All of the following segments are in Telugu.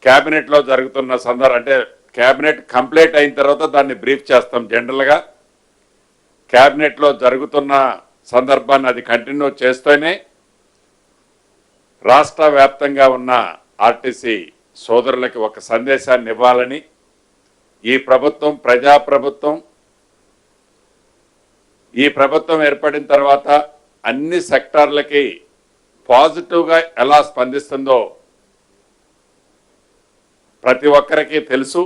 క్యాబినెట్లో జరుగుతున్న అంటే క్యాబినెట్ కంప్లీట్ అయిన తర్వాత దాన్ని బ్రీఫ్ చేస్తాం. జనరల్గా క్యాబినెట్లో జరుగుతున్న సందర్భాన్ని అది కంటిన్యూ చేస్తూనే రాష్ట్ర వ్యాప్తంగా ఉన్న ఆర్టీసీ సోదరులకి ఒక సందేశాన్ని ఇవ్వాలని ఈ ప్రభుత్వం ప్రజాప్రభుత్వం, ఈ ప్రభుత్వం ఏర్పడిన తర్వాత అన్ని సెక్టార్లకి పాజిటివ్గా ఎలా స్పందిస్తుందో ప్రతి ఒక్కరికి తెలుసు.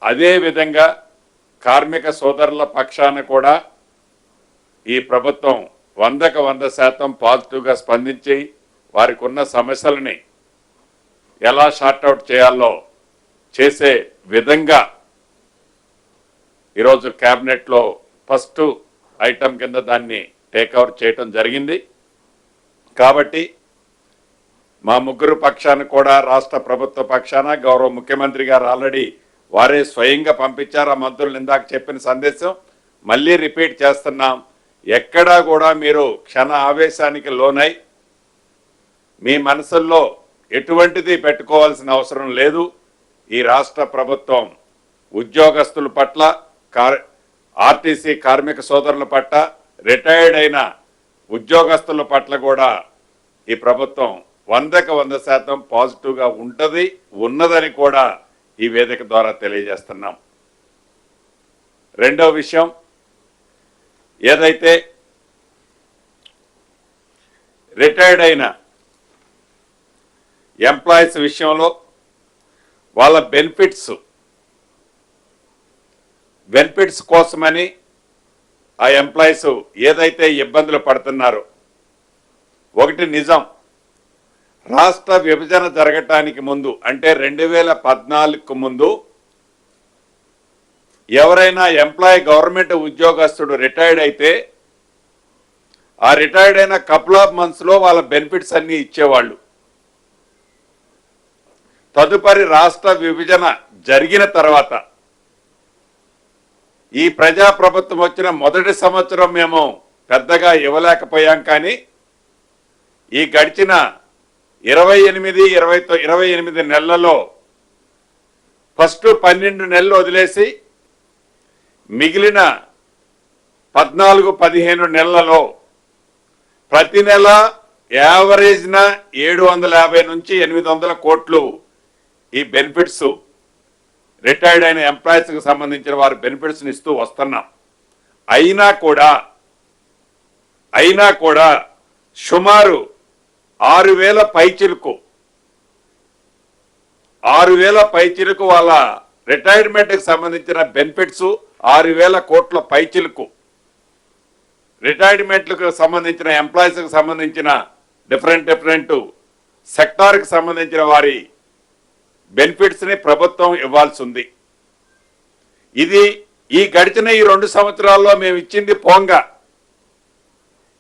అదే విధంగా కార్మిక సోదరుల పక్షాన కూడా ఈ ప్రభుత్వం 100% పాజిటివ్గా స్పందించి వారికి ఉన్న సమస్యలని ఎలా షార్ట్అవుట్ చేయాలో చేసే విధంగా ఈరోజు క్యాబినెట్లో ఫస్ట్ ఐటమ్ కింద దాన్ని టేక్ఓవర్ చేయటం జరిగింది. కాబట్టి మా ముగ్గురు పక్షాన కూడా రాష్ట్ర ప్రభుత్వ పక్షాన గౌరవ ముఖ్యమంత్రి గారు ఆల్రెడీ వారే స్వయంగా పంపించారు. ఆ మంత్రులు ఇందాక చెప్పిన సందేశం మళ్ళీ రిపీట్ చేస్తున్నాం. ఎక్కడా కూడా మీరు క్షణ ఆవేశానికి లోనై మీ మనసుల్లో ఎటువంటిది పెట్టుకోవాల్సిన అవసరం లేదు. ఈ రాష్ట్ర ప్రభుత్వం ఉద్యోగస్తుల పట్ల, ఆర్టీసీ కార్మిక సోదరుల పట్ల, రిటైర్డ్ అయిన ఉద్యోగస్తుల పట్ల కూడా ఈ ప్రభుత్వం 100% పాజిటివ్గా ఉన్నదని కూడా ఈ వేదిక ద్వారా తెలియజేస్తున్నాం. రెండో విషయం, ఏదైతే రిటైర్డ్ అయిన ఎంప్లాయీస్ విషయంలో వాళ్ళ బెనిఫిట్స్ కోసమని ఆ ఎంప్లాయీస్ ఏదైతే ఇబ్బందులు పడుతున్నారో, ఒకటి నిజం, రాష్ట్ర విభజన జరగటానికి ముందు అంటే 2014కు ముందు ఎవరైనా ఎంప్లాయీ గవర్నమెంట్ ఉద్యోగస్తుడు రిటైర్డ్ అయితే ఆ రిటైర్డ్ అయిన కపుల్ ఆఫ్ మంత్స్లో వాళ్ళ బెనిఫిట్స్ అన్నీ ఇచ్చేవాళ్ళు. తదుపరి రాష్ట్ర విభజన జరిగిన తర్వాత ఈ ప్రజాప్రభుత్వం వచ్చిన మొదటి సంవత్సరం మేము పెద్దగా ఇవ్వలేకపోయాం. కానీ ఈ గడిచిన 28 నెలలలో ఫస్ట్ 12 నెలలు వదిలేసి మిగిలిన 14-15 నెలలలో ప్రతి నెల యావరేజ్న 750 నుంచి 800 కోట్లు ఈ బెనిఫిట్స్ రిటైర్డ్ అయిన ఎంప్లాయీస్కి సంబంధించిన వారి బెనిఫిట్స్ని ఇస్తూ వస్తున్నాం. అయినా కూడా సుమారు 6,000 పైచిలకు వాళ్ళ రిటైర్మెంట్కి సంబంధించిన బెనిఫిట్స్ 6,000 కోట్ల పైచిలకు రిటైర్మెంట్లకు సంబంధించిన ఎంప్లాయీస్కి సంబంధించిన డిఫరెంట్ సెక్టార్కి సంబంధించిన వారి బెనిఫిట్స్ని ప్రభుత్వం ఇవ్వాల్సి ఉంది. ఇది ఈ గడిచిన ఈ 2 సంవత్సరాల్లో మేము ఇచ్చింది పోంగా.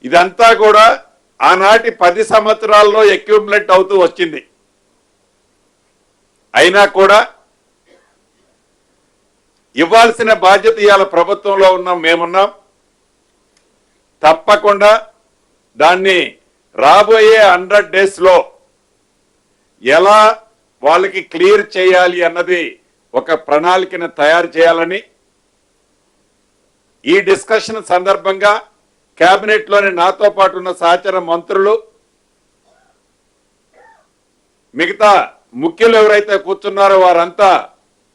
ఇదంతా కూడా ఆనాటి 10 సంవత్సరాల్లో అక్యూములేట్ అవుతూ వచ్చింది. అయినా కూడా ఇవ్వాల్సిన బాధ్యత ఇవాళ ప్రభుత్వంలో మేమున్నాం. తప్పకుండా దాన్ని రాబోయే 100 డేస్లో ఎలా వాళ్ళకి క్లియర్ చేయాలి అన్నది ఒక ప్రణాళికను తయారు చేయాలని ఈ డిస్కషన్ సందర్భంగా కేబినెట్లోని నాతో పాటు ఉన్న సహచర మంత్రులు, మిగతా ముఖ్యులు ఎవరైతే కూర్చున్నారో వారంతా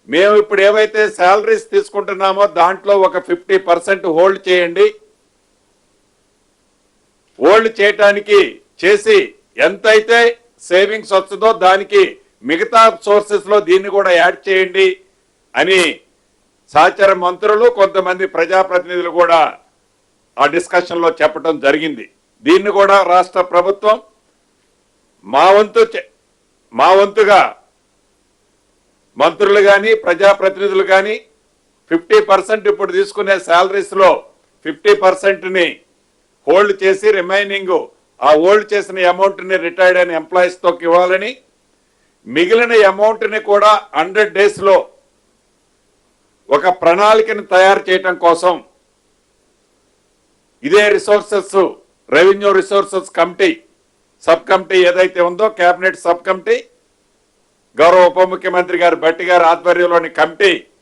మేము ఇప్పుడు ఏవైతే శాలరీస్ తీసుకుంటున్నామో దాంట్లో ఒక 50% హోల్డ్ చేయండి, హోల్డ్ చేయటానికి చేసి ఎంతైతే సేవింగ్స్ వస్తుందో దానికి మిగతా సోర్సెస్లో దీన్ని కూడా యాడ్ చేయండి అని సహచర మంత్రులు, కొంతమంది ప్రజాప్రతినిధులు కూడా ఆ డిస్కషన్లో చెప్పడం జరిగింది. దీన్ని కూడా రాష్ట్ర ప్రభుత్వం మా వంతుగా మంత్రులు కానీ ప్రజాప్రతినిధులు కానీ 50% ఇప్పుడు తీసుకునే శాలరీస్లో 50%ని హోల్డ్ చేసి రిమైనింగ్ ఆ హోల్డ్ చేసిన అమౌంట్ని రిటైర్డ్ అయిన ఎంప్లాయీస్తో ఇవ్వాలని, మిగిలిన అమౌంట్ని కూడా 100 డేస్లో ఒక ప్రణాళికను తయారు చేయటం కోసం ఇదే revenue resources committee sub committee ఏదైతే ఉందో కేబినెట్ సబ్ కమిటీ గౌరవ ఉప ముఖ్యమంత్రి గారు భట్టి గారి ఆధ్వర్యంలోని కమిటీ